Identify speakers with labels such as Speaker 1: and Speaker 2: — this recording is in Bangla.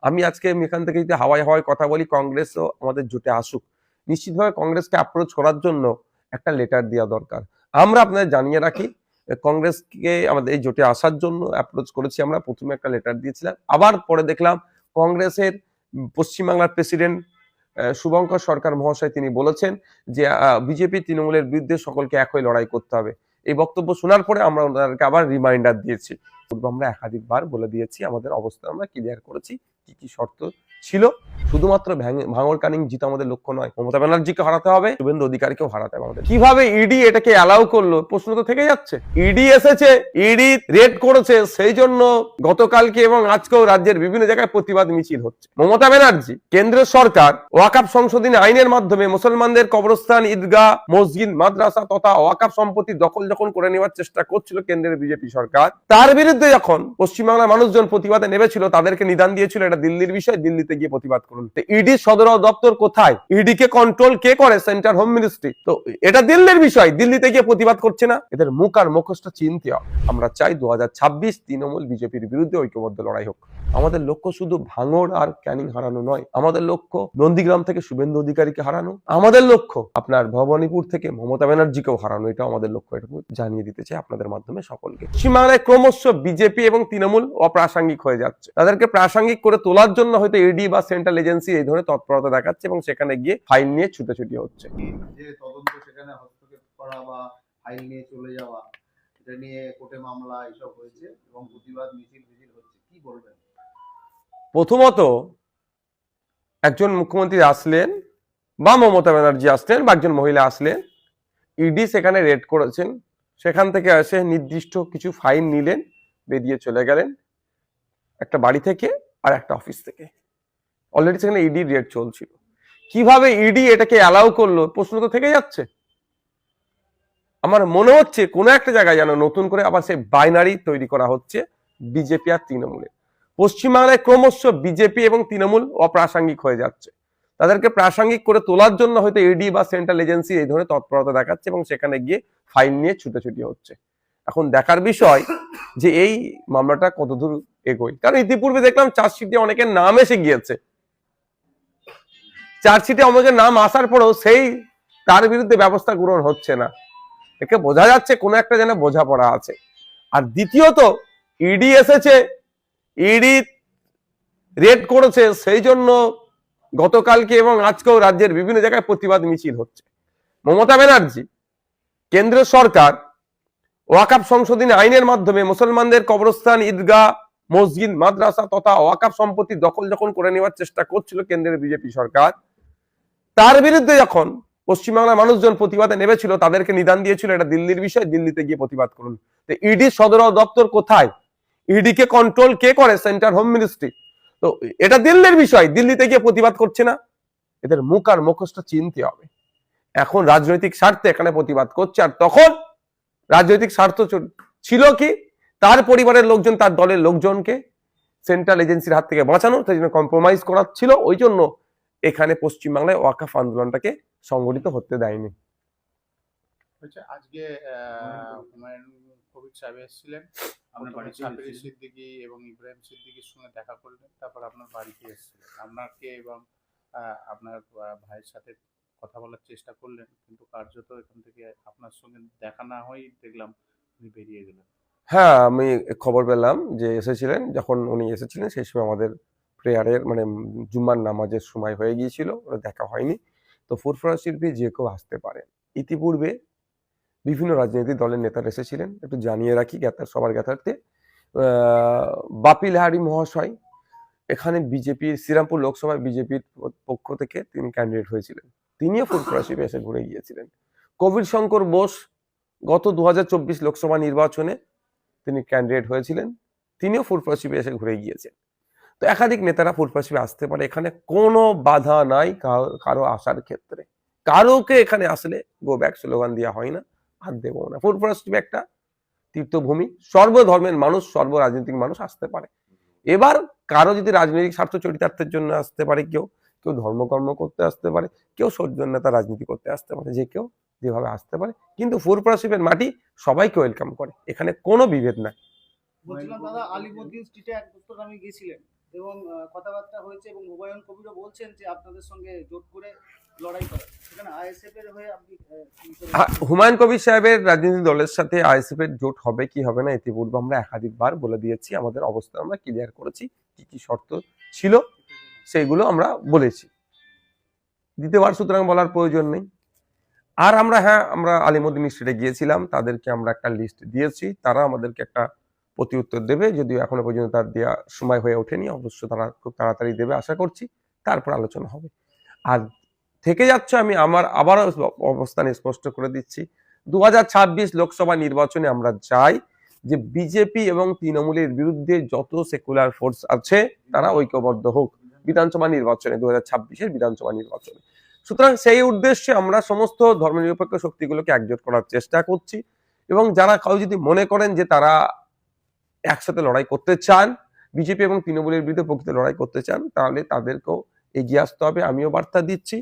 Speaker 1: আমি আজকে এখান থেকে যদি হাওয়ায় হাওয়ায় কথা বলি, কংগ্রেসও আমাদের জোটে আসুক, নিশ্চিতভাবে কংগ্রেসকে অ্যাপ্রোচ করার জন্য একটা লেটার দেওয়া দরকার। আমরা আপনাদের জানিয়ে রাখি, কংগ্রেসকে আমাদের এই জোটে আসার জন্য অ্যাপ্রোচ করেছি। আমরা প্রথমে একটা লেটার দিয়েছিলাম, আবার পরে দেখলাম কংগ্রেসের পশ্চিমবাংলার প্রেসিডেন্ট শুভঙ্কর সরকার মহাশয় তিনি বলেছেন যে বিজেপি তৃণমূলের বিরুদ্ধে সকলকে এক হয়ে লড়াই করতে হবে। এই বক্তব্য শোনার পরে আমরা ওনাদেরকে আবার রিমাইন্ডার দিয়েছি। আমরা একাধিকবার বলে দিয়েছি আমাদের অবস্থা আমরা ক্লিয়ার করেছি, কি কি শর্ত ছিল। শুধুমাত্র ভাঙড় ক্যানিং জিত আমাদের লক্ষ্য নয়, মমতা ব্যানার্জিকে হারাতে হবে, শুভেন্দু অধিকারীকেও হারাতে হবে আমাদের। কিভাবে ইডি এটাকে অ্যালাউ করলো প্রশ্ন তো থেকে যাচ্ছে। ইডি এসেছে, ইডি রেড করেছে, সেই জন্য গতকালকে এবং আজকেও রাজ্যের বিভিন্ন জায়গায় প্রতিবাদ মিছিল হচ্ছে। মমতা ব্যানার্জি, কেন্দ্র সরকার ওয়াকাফ সংশোধনী আইনের মাধ্যমে মুসলমানদের কবরস্থান, ঈদগাহ, মসজিদ, মাদ্রাসা তথা ওয়াকাফ সম্পত্তি দখল যখন করে নেওয়ার চেষ্টা করছিল কেন্দ্রের বিজেপি সরকার, তার বিরুদ্ধে যখন পশ্চিমবাংলার মানুষজন প্রতিবাদে নেমেছিল, তাদেরকে নিদান দিয়েছিল এটা দিল্লির বিষয়, দিল্লিতে গিয়ে প্রতিবাদ করুন। ইডি সদর দপ্তর কোথায়? ইডি কে কন্ট্রোল কে করে? Central home ministry. তো এটা দিল্লির বিষয়, দিল্লিতে গিয়ে প্রতিবাদ করছে না। এদের মুখ আর মুখোশটা চিনতে হবে। আমরা চাই 2026 তৃণমূল বিজেপির বিরুদ্ধে ঐক্যবদ্ধ লড়াই হোক। আমাদের লক্ষ্য শুধু ভাঙড় আর ক্যানিং হারানো নয়, আমাদের লক্ষ্য নন্দীগ্রাম থেকে শুভেন্দু অধিকারীকে হারানো, আমাদের লক্ষ্য আপনার ভবানীপুর থেকে মমতা ব্যানার্জিকেও হারানো। এটা আমাদের লক্ষ্য, এটুকু জানিয়ে দিতে চাই আপনাদের মাধ্যমে সকলকে। পশ্চিমবাংলায় ক্রমশ বিজেপি এবং তৃণমূল অপ্রাসঙ্গিক হয়ে যাচ্ছে। তাদেরকে প্রাসঙ্গিক করে তোলার জন্য হয়তো ইডি বা সেন্ট্রাল এজেন্সি এই ধরনের তৎপরতা দেখাচ্ছে এবং সেখানে গিয়ে ফাইল নিয়ে ছুটাছুটি হচ্ছে।
Speaker 2: যে তদন্ত সেখানে হস্তক্ষেপ করা বা ফাইল নিয়ে চলে যাওয়া, এটা নিয়ে কোর্টে মামলা এসব হয়েছে এবং প্রতিবাদ মিছিল হচ্ছে, কি বলবেন?
Speaker 1: প্রথমত, একজন মুখ্যমন্ত্রী আসলেন বা মমতা ব্যানার্জি আসলেন বা একজন মহিলা আসলেন, ইডি সেখানে রেড করেছেন, সেখান থেকে এসে নির্দিষ্ট কিছু ফাইন নিলেন, বেরিয়ে চলে গেলেন একটা বাড়ি থেকে আর একটা অফিস থেকে। অলরেডি সেখানে ইডি রেড চলছিল। কিভাবে ইডি এটাকে অ্যালাউ করলো প্রশ্ন তো থেকে যাচ্ছে। আমার মনে হচ্ছে কোনো একটা জায়গায় যেন নতুন করে আবার সেই বাইনারি তৈরি করা হচ্ছে বিজেপি আর তৃণমূলে। পশ্চিমবাংলায় ক্রমশ বিজেপি এবং তৃণমূল অপ্রাসঙ্গিক হয়ে যাচ্ছে। তাদেরকে প্রাসঙ্গিক করে তোলার জন্য হয়তো ইডি বা সেন্ট্রাল এজেন্সি এই ধরনের তৎপরতা দেখাচ্ছে এবং সেখানে গিয়ে ফাইল নিয়ে ছুটাছুটি হচ্ছে। এখন দেখার বিষয় যে এই মামলাটা কতদূর এগোয়, কারণ ইতিপূর্বে দেখলাম চার্জশিটে অনেকের নাম এসে গিয়েছে। চার্জশিটে অনেকের নাম আসার পরেও সেই তার বিরুদ্ধে ব্যবস্থা গ্রহণ হচ্ছে না। একে বোঝা যাচ্ছে কোনো একটা যেন বোঝাপড়া আছে। আর দ্বিতীয়ত, ইডি এসেছে, ইডি রেড করেছে, সেই জন্য গতকালকে এবং আজকেও রাজ্যের বিভিন্ন জায়গায় প্রতিবাদ মিছিল হচ্ছে। মমতা ব্যানার্জি, কেন্দ্র সরকার ওয়াকাফ সংশোধনী আইনের মাধ্যমে মুসলমানদের কবরস্থান, ঈদগাহ, মসজিদ, মাদ্রাসা তথা ওয়াকাফ সম্পত্তি দখল যখন করে নেওয়ার চেষ্টা করছিল কেন্দ্রের বিজেপি সরকার, তার বিরুদ্ধে যখন পশ্চিমবাংলার মানুষজন প্রতিবাদে নেমেছিল, তাদেরকে নিদান দিয়েছিল এটা দিল্লির বিষয়, দিল্লিতে গিয়ে প্রতিবাদ করুন। ইডি সদর দপ্তর কোথায়? ইডি কে কন্ট্রোল কে করে? Central home ministry. তো এটা দিল্লির বিষয়, দিল্লিতে গিয়ে প্রতিবাদ করছে না। এদের মুখ আর মুখোশটা চিনতে হবে। এখন রাজনৈতিক স্বার্থে এখানে প্রতিবাদ করছে, আর তখন রাজনৈতিক স্বার্থ ছিল কি তার পরিবারের লোকজন, তার দলের লোকজনকে সেন্ট্রাল এজেন্সির হাত থেকে বাঁচানো, সেই জন্য কম্প্রোমাইজ করা ছিল। ওই জন্য এখানে পশ্চিমবাংলায় ওয়াকাফ আন্দোলনটাকে সংগঠিত হতে দেয়নি।
Speaker 2: আজকে হুমায়ুন কবির সাহেব এসেছিলেন, সাবির সিদ্দিকী এবং ইব্রাহিম সিদ্দিকীর সঙ্গে দেখা করলেন, তারপর আপনার বাড়িতে এসেছিলেন, আপনাকে এবং আপনার ভাইয়ের সাথে কথা বলার চেষ্টা করলেন, কিন্তু কার্যত এখান থেকে আপনার সঙ্গে দেখা না হয়েই দেখলাম উনি বেরিয়ে গেলেন।
Speaker 1: হ্যাঁ, আমি খবর পেলাম যে এসেছিলেন। যখন উনি এসেছিলেন সেই সময় আমাদের প্রেয়ারের মানে জুম্মার নামাজের সময় হয়ে গিয়েছিল, দেখা হয়নি। তো ফুরফুরা শিল্পী যে কেউ আসতে পারে। ইতিপূর্বে বিভিন্ন রাজনৈতিক দলের নেতারা এসেছিলেন। একটু জানিয়ে রাখি সবার জ্ঞাতার্থে, বাপি লাহিড়ী মহাশয় এখানে বিজেপির শ্রীরামপুর লোকসভায় বিজেপির পক্ষ থেকে তিনি ক্যান্ডিডেট হয়েছিলেন, তিনিও ফুরফুরা শিল্পে এসে ঘুরে গিয়েছিলেন। কবির শঙ্কর বোস গত 2024 লোকসভা নির্বাচনে তিনি ক্যান্ডিডেট হয়েছিলেন, তিনিও ফুরফুরা শিল্পে এসে ঘুরে গিয়েছেন। তো একাধিক নেতারা ফুরফুরা শিল্পে আসতে পারে, এখানে কোনো বাধা নাই কারো আসার ক্ষেত্রে। কারোকে এখানে আসলে গো ব্যাক স্লোগান দেওয়া হয় না, আর দেবো না। ফুরফুরা শিল্পে একটা তীর্থভূমি, সর্বধর্মের মানুষ, সর্ব রাজনৈতিক মানুষ আসতে পারে। এবার কারো যদি রাজনৈতিক স্বার্থ চরিতার্থের জন্য আসতে পারে, কেউ কেউ ধর্মকর্ম করতে আসতে পারে, কেউ সৌজন্যতা রাজনীতি করতে আসতে পারে, যে কেউ যেভাবে আসতে পারে। কিন্তু ফুরফুরা শিল্পের মাটি সবাইকে ওয়েলকাম করে, এখানে কোনো বিভেদ নাই।
Speaker 2: বলছিলাম দাদা, আলিমুদ্দিন স্ট্রিটে এক পুস্তক আমি গিয়েছিলেন,
Speaker 3: এবং কথাবার্তা হয়েছে এবং হুমায়ুন কবিরও বলছেন যে আপনাদের সঙ্গে জোট করে লড়াই করা। সেখানে আইএসএফ এর হয়ে আপনি
Speaker 1: হুমায়ুন কবির সাহেবের রাজনৈতিক দলের সাথে আইএসএফ এর জোট হবে কি হবে না ইতিপূর্বে আমরা একাধিকবার বলে দিয়েছি, আমাদের অবস্থান আমরা ক্লিয়ার করেছি, কি কি শর্ত ছিল সেইগুলো আমরা বলেছি, দ্বিতীয়বার সুতরাং বলার প্রয়োজন নেই। আর আমরা আলিমুদ্দিন স্টেটে গিয়েছিলাম, তাদেরকে আমরা একটা লিস্ট দিয়েছি, তারা আমাদেরকে একটা প্রতি উত্তর দেবে, যদিও এখনো পর্যন্ত তার দেওয়া সময় হয়ে ওঠেনি, অবশ্য তারা খুব তাড়াতাড়ি দেবে আশা করছি, তারপর আলোচনা হবে। আর থেকে যাচ্ছে, আমি আমার আবারও অবস্থান স্পষ্ট করে দিচ্ছি, 2026 লোকসভা নির্বাচনে আমরা চাই যে বিজেপি এবং তৃণমূলের বিরুদ্ধে যত সেকুলার ফোর্স আছে তারা ঐক্যবদ্ধ হোক বিধানসভা নির্বাচনে, 2026-এর বিধানসভা নির্বাচনে। সুতরাং সেই উদ্দেশ্যে আমরা সমস্ত ধর্মনিরপেক্ষ শক্তিগুলোকে একজোট করার চেষ্টা করছি, এবং যারা কেউ যদি মনে করেন যে তারা একসাথে লড়াই করতে চান, বিজেপি এবং তৃণমূলের বিরুদ্ধে প্রকৃত লড়াই করতে চান, তাহলে তাদেরকেও এগিয়ে আসতে হবে। আমিও বার্তা দিচ্ছি